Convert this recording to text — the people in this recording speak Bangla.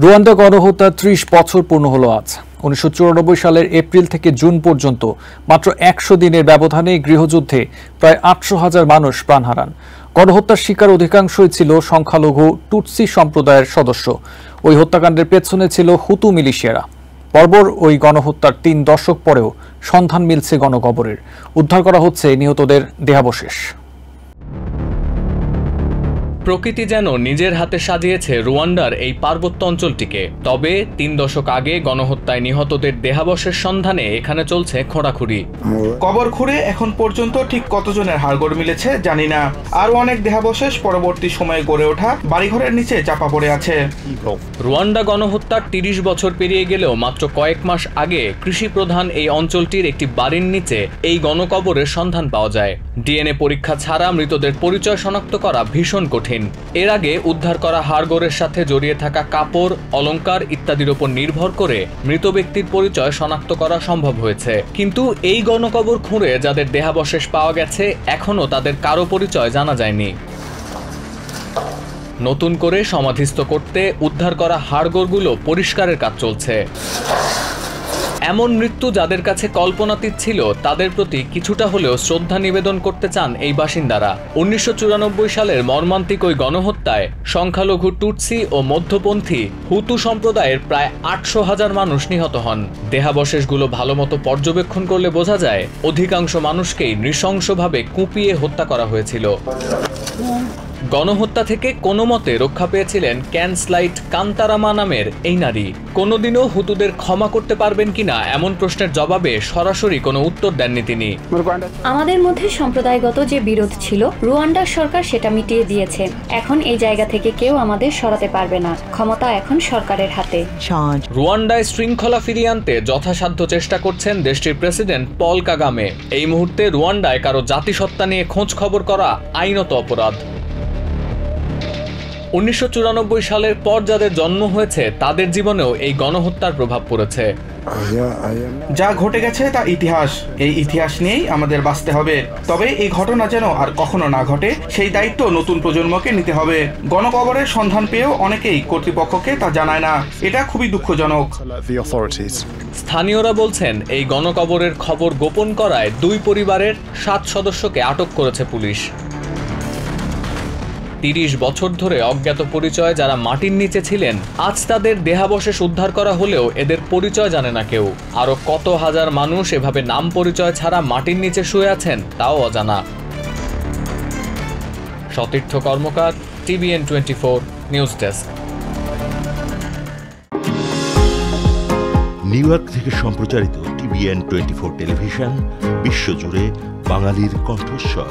রুয়ান্ডা গণহত্যা ৩০ বছর পূর্ণ হলো আজ। ১৯৯৪ সালের এপ্রিল থেকে জুন পর্যন্ত মাত্র ১০০ দিনের ব্যবধানে গৃহযুদ্ধে প্রায় ৮০০,০০০ মানুষ প্রাণ হারান। গণহত্যার শিকার অধিকাংশই ছিল সংখ্যালঘু টুটসি সম্প্রদায়ের সদস্য। ওই হত্যাকাণ্ডের পেছনে ছিল হুতু মিলিশিয়ারা। বর্বর ওই গণহত্যার ৩ দশক পরেও সন্ধান মিলছে গণকবরের। উদ্ধার করা হচ্ছে নিহতদের দেহাবশেষ। প্রকৃতি যেন নিজের হাতে সাজিয়েছে রুয়ান্ডার এই পার্বত্য অঞ্চলটিকে। তবে ৩ দশক আগে গণহত্যায় নিহতদের দেহাবশেষ সন্ধানে এখানে চলছে খোঁড়াখুঁড়ি। কবর খুঁড়ে এখন পর্যন্ত ঠিক কতজনের হাড়গোড় মিলেছে জানি না। আরো অনেক দেহাবশেষ পরবর্তী সময়ে গড়ে ওঠা বাড়িঘরের নিচে চাপা পড়ে আছে। রুয়ান্ডা গণহত্যার ৩০ বছর পেরিয়ে গেলেও মাত্র কয়েক মাস আগে কৃষি প্রধান এই অঞ্চলটির একটি বাড়ির নিচে এই গণকবরের সন্ধান পাওয়া যায়। ডিএনএ পরীক্ষা ছাড়া মৃতদের পরিচয় শনাক্ত করা ভীষণ কঠিন। এর আগে উদ্ধার করা হাড়গোড়ের সাথে জড়িয়ে থাকা কাপড়, অলংকার ইত্যাদির উপর নির্ভর করে মৃত ব্যক্তির পরিচয় শনাক্ত করা সম্ভব হয়েছে। কিন্তু এই গণকবর খুঁড়ে যাদের দেহাবশেষ পাওয়া গেছে, এখনও তাদের কারো পরিচয় জানা যায়নি। নতুন করে সমাধিস্থ করতে উদ্ধার করা হাড়গোড়গুলো পরিষ্কারের কাজ চলছে। এমন মৃত্যু যাদের কাছে কল্পনাতীত ছিল, তাদের প্রতি কিছুটা হলেও শ্রদ্ধা নিবেদন করতে চান এই বাসিন্দারা। ১৯৯৪ সালের মর্মান্তিক ওই গণহত্যায় সংখ্যালঘু টুটসি ও মধ্যপন্থী হুতু সম্প্রদায়ের প্রায় ৮০০,০০০ মানুষ নিহত হন। দেহাবশেষগুলো ভালোমতো পর্যবেক্ষণ করলে বোঝা যায় অধিকাংশ মানুষকেই নৃশংসভাবে কুপিয়ে হত্যা করা হয়েছিল। গণহত্যা থেকে কোনো মতে রক্ষা পেয়েছিলেন ক্যানস্লাইট কান্তারামা নামের এই নারী। কোনোদিনও হুতুদের ক্ষমা করতে পারবেন কিনা এমন প্রশ্নের জবাবে সরাসরি কোনো উত্তর দেননি তিনি। আমাদের মধ্যে সম্প্রদায়গত যে বিরোধ ছিল, রুয়ান্ডার সরকার সেটা মিটিয়ে দিয়েছে। এখন এই জায়গা থেকে কেউ আমাদের সরাতে পারবে না। ক্ষমতা এখন সরকারের হাতে। রুয়ান্ডায় শৃঙ্খলা ফিরিয়ে আনতে যথাসাধ্য চেষ্টা করছেন দেশটির প্রেসিডেন্ট পল কাগামে। এই মুহূর্তে রুয়ান্ডায় কারো জাতিসত্তা নিয়ে খোঁজ খবর করা আইনত অপরাধ। ১৯৯৪ সালের পর যাদের জন্ম হয়েছে তাদের জীবনেও এই গণহত্যার প্রভাব পড়েছে। যা ঘটে গেছে তা ইতিহাস। এই ইতিহাস নিয়েই আমাদের বাঁচতে হবে। তবে এই ঘটনা যেন আর কখনো না ঘটে, সেই দায়িত্ব নতুন প্রজন্মকে নিতে হবে। গণকবরের সন্ধান পেয়েও অনেকেই কর্তৃপক্ষকে তা জানায় না। এটা খুবই দুঃখজনক। স্থানীয়রা বলছেন এই গণকবরের খবর গোপন করায় ২ পরিবারের ৭ সদস্যকে আটক করেছে পুলিশ। ৩০ বছর ধরে অজ্ঞাত পরিচয় যারা মাটির নিচে ছিলেন, আজ তাদের দেহাবশেষ উদ্ধার করা হলেও এদের পরিচয় জানে না কেউ। আরো কত হাজার মানুষ এভাবে নাম পরিচয় ছাড়া মাটির নিচে শুয়ে আছেন তাও অজানা। সতীর্থ কর্মকার, TVN24 news desk. New York থেকে সম্প্রচারিত TVN24 টেলিভিশন বিশ্বজুড়ে বাঙালির কণ্ঠস্বর।